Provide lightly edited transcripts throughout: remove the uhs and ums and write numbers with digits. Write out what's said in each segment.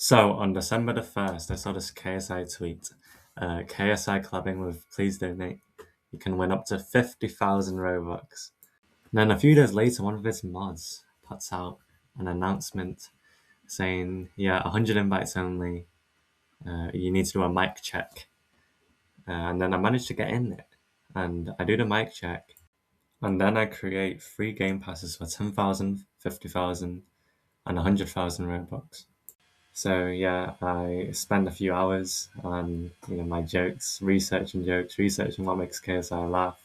So on December the 1st, I saw this KSI tweet. KSI collabing with Please Donate. You can win up to 50,000 Robux. And then a few days later, one of his mods puts out an announcement saying, yeah, 100 invites only. You need to do a mic check. And then I managed to get in it. And I do the mic check. And then I create 3 game passes for 10,000, 50,000, and 100,000 Robux. So yeah, I spend a few hours on my jokes, researching what makes KSI laugh,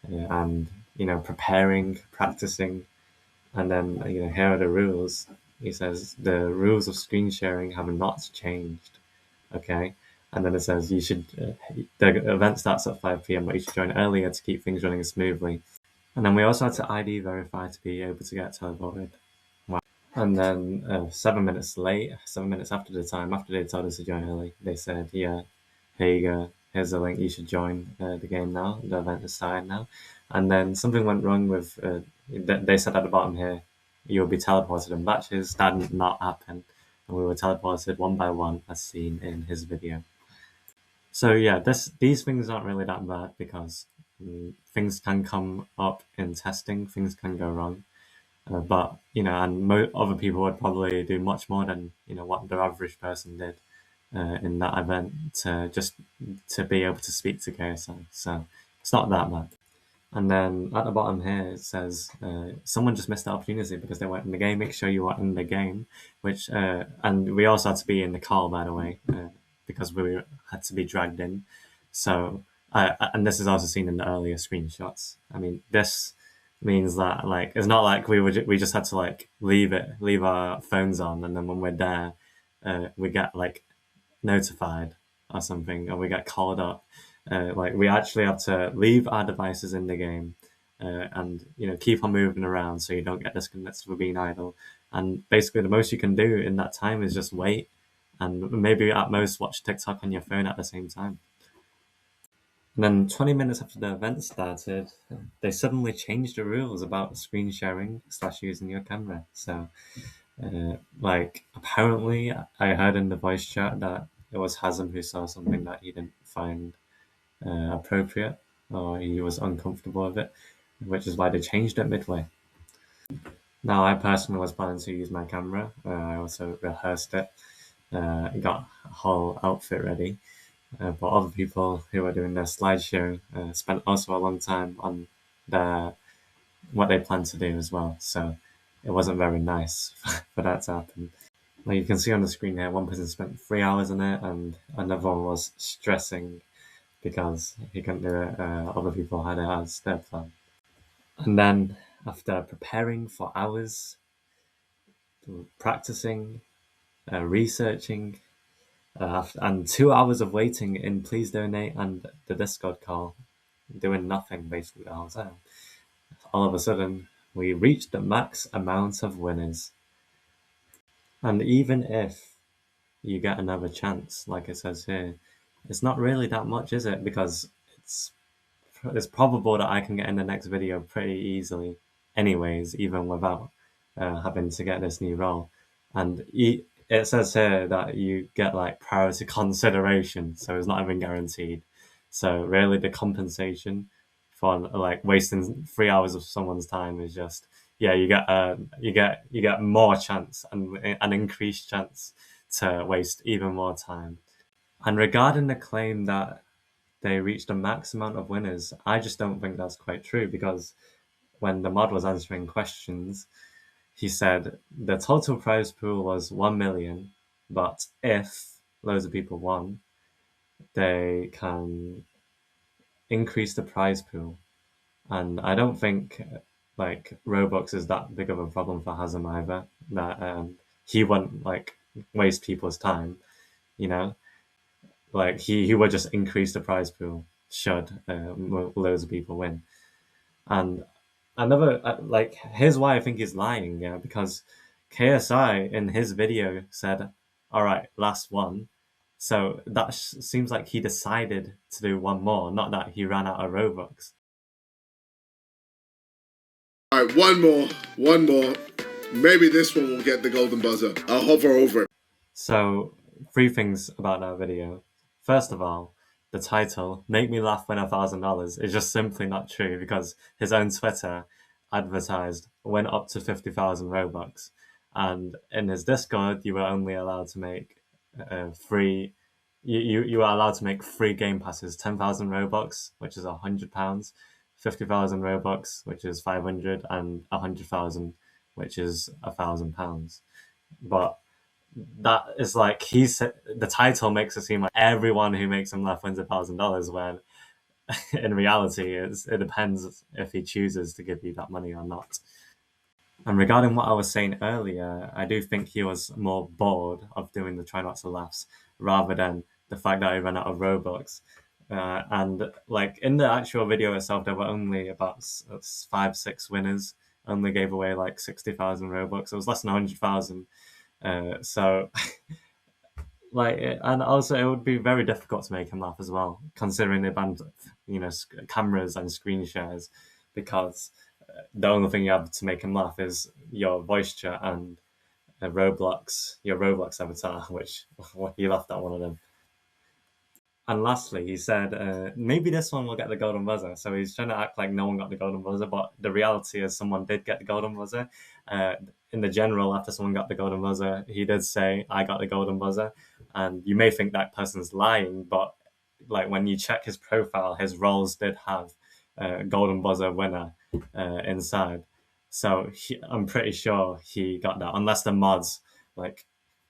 and preparing, practicing, and then here are the rules. He says the rules of screen sharing have not changed. Okay, and then it says you should the event starts at 5 p.m. but you should join earlier to keep things running smoothly. And then we also had to ID verify to be able to get teleported. And then 7 minutes after the time, after they told us to join early, they said, yeah, here you go. Here's the link. You should join the game now. The event is started now. And then something went wrong with, they said at the bottom here, you'll be teleported in batches. That did not happen. And we were teleported one by one, as seen in his video. So yeah, these things aren't really that bad because things can come up in testing. Things can go wrong. But and other people would probably do much more than what the average person did in that event to be able to speak to KSI. So it's not that bad. And then at the bottom here it says someone just missed the opportunity because they weren't in the game. Make sure you are in the game, which and we also had to be in the call, by the way, because we had to be dragged in. So and this is also seen in the earlier screenshots. I mean, this means that it's not like we just had to leave our phones on, and then when we're there, we get notified or something, or we get called up. We actually have to leave our devices in the game, and keep on moving around so you don't get disconnected for being idle. And basically, the most you can do in that time is just wait, and maybe at most watch TikTok on your phone at the same time. And then 20 minutes after the event started, they suddenly changed the rules about screen sharing / using your camera. So, apparently, I heard in the voice chat that it was Hazem who saw something that he didn't find appropriate, or he was uncomfortable with it, which is why they changed it midway. Now, I personally was planning to use my camera. I also rehearsed it, got a whole outfit ready. But other people who were doing their slideshow spent also a long time on what they planned to do as well. So it wasn't very nice for that to happen. Like you can see on the screen here, one person spent 3 hours on it, and another one was stressing because he couldn't do it. Other people had it as their plan. And then after preparing for hours, practicing, researching, and 2 hours of waiting in Please Donate and the Discord call, doing nothing basically the whole time. All of a sudden, we reached the max amount of winners. And even if you get another chance, like it says here, it's not really that much, is it? Because it's probable that I can get in the next video pretty easily anyways, even without having to get this new role. And it says here that you get priority consideration, so it's not even guaranteed. So really the compensation for wasting 3 hours of someone's time is just you get more chance and an increased chance to waste even more time. And regarding the claim that they reached a max amount of winners, I just don't think that's quite true, because when the mod was answering questions, he said the total prize pool was 1 million, but if loads of people won, they can increase the prize pool. And I don't think Robux is that big of a problem for Hazem either, that he wouldn't waste people's time, you know? He would just increase the prize pool should loads of people win. And another here's why I think he's lying, because KSI in his video said, all right, last one. So that seems like he decided to do one more, not that he ran out of Robux. All right, one more. Maybe this one will get the golden buzzer. I'll hover over it. So, three things about that video. First of all, the title, Make Me Laugh Win $1,000, is just simply not true because his own Twitter advertised win up to 50,000 Robux. And in his Discord, you were only allowed to make free. You are allowed to make free game passes, 10,000 Robux, which is £100, 50,000 Robux, which is 500, and 100,000, which is £1,000. But that is like the title makes it seem like everyone who makes him laugh wins $1,000 when in reality it depends if he chooses to give you that money or not. And regarding what I was saying earlier, I do think he was more bored of doing the try not to laughs rather than the fact that he ran out of Robux. And like in the actual video itself, there were only about 5-6 winners. Only gave away like 60,000 Robux. It was less than 100,000. So like, and also it would be very difficult to make him laugh as well, considering they banned, cameras and screen shares, because the only thing you have to make him laugh is your voice chat and your Roblox avatar, which he laughed at one of them. And lastly, he said, maybe this one will get the golden buzzer. So he's trying to act like no one got the golden buzzer, but the reality is someone did get the golden buzzer. In the general, after someone got the golden buzzer, he did say, I got the golden buzzer. And you may think that person's lying, but like when you check his profile, his roles did have golden buzzer winner inside. So I'm pretty sure he got that, unless the mods like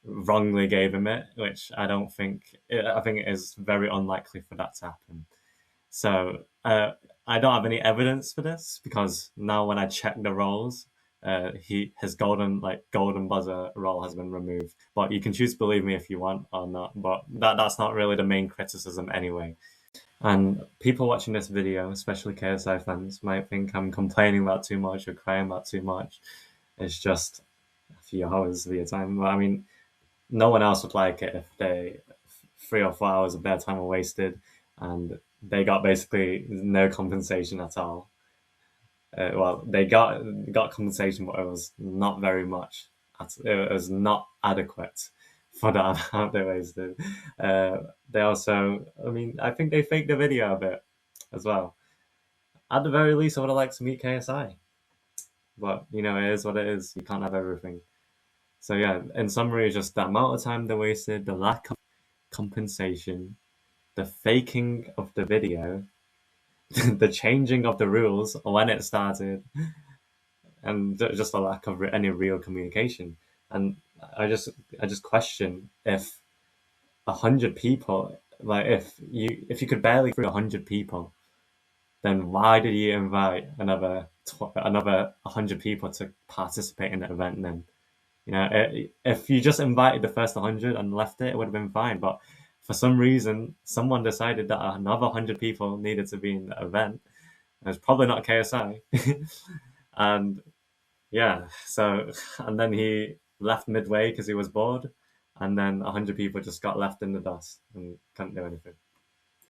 wrongly gave him it, which I don't think. I think it is very unlikely for that to happen. So I don't have any evidence for this because now when I check the roles, his golden buzzer role has been removed. But you can choose to believe me if you want or not. But that's not really the main criticism anyway. And people watching this video, especially KSI fans, might think I'm complaining about too much or crying about too much. It's just a few hours of your time. But I mean, no one else would like it if 3 or 4 hours of their time were wasted and they got basically no compensation at all. Well, they got compensation, but it was not very much. It was not adequate for the amount they wasted. They also, I mean, I think they faked the video a bit as well. At the very least, I would have liked to meet KSI. But, it is what it is. You can't have everything. So yeah, in summary, just the amount of time they wasted, the lack of compensation, the faking of the video, the changing of the rules when it started, and just a lack of any real communication. And I just question if 100 people, like if you could barely through 100 people, then why did you invite another 100 people to participate in the event then? If you just invited the first 100 and left it, it would have been fine. But for some reason, someone decided that another 100 people needed to be in the event. It's probably not KSI. And yeah, and then he left midway because he was bored. And then 100 people just got left in the dust and couldn't do anything.